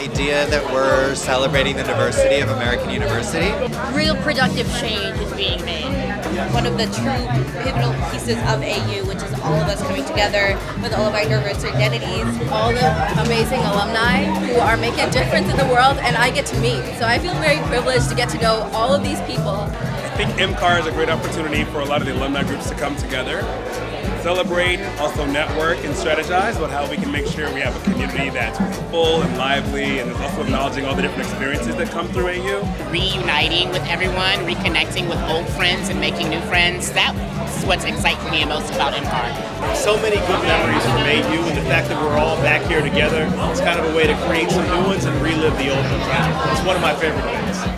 idea that we're celebrating the diversity of American University. Real productive change is being made. One of the true pivotal pieces of AU, which is all of us coming together with all of our diverse identities. All the amazing alumni who are making a difference in the world, and I get to meet. So I feel very privileged to get to know all of these people. I think MCAR is a great opportunity for a lot of the alumni groups to come together, celebrate, also network and strategize about how we can make sure we have a community that's full and lively, and is also acknowledging all the different experiences that come through AU. Reuniting with everyone, reconnecting with old friends and making new friends. That's what excites me most about MCAR. So many good memories from AU, and the fact that we're all back here together, it's kind of a way to create some new ones and relive the old ones. It's one of my favorite things.